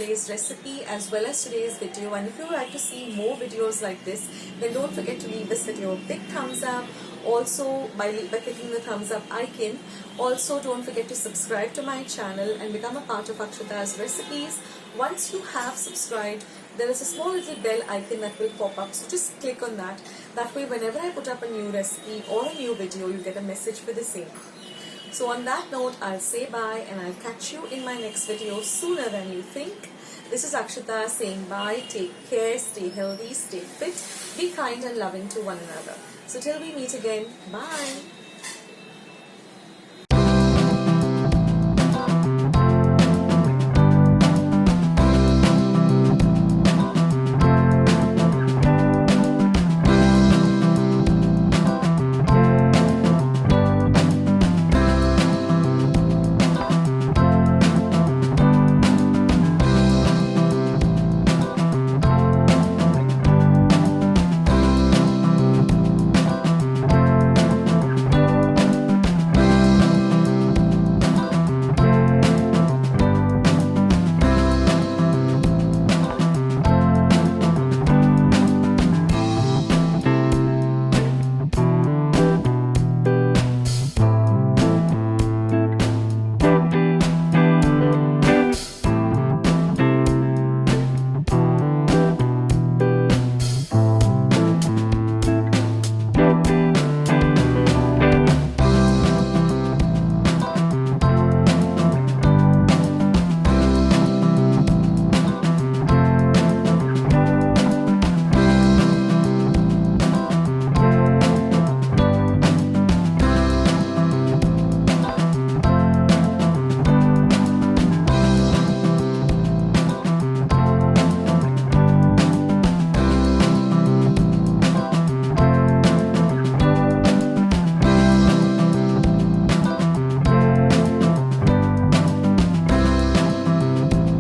today's recipe as well as today's video, and if you would like to see more videos like this, then don't forget to leave this video a big thumbs up. Also by clicking the thumbs up icon. Also don't forget to subscribe to my channel and become a part of Akshata's Recipes. Once you have subscribed, there is a small little bell icon that will pop up, so just click on that. That way whenever I put up a new recipe or a new video, you get a message for the same. So on that note, I'll say bye and I'll catch you in my next video sooner than you think. This is Akshata saying bye, take care, stay healthy, stay fit, be kind and loving to one another. So till we meet again, bye.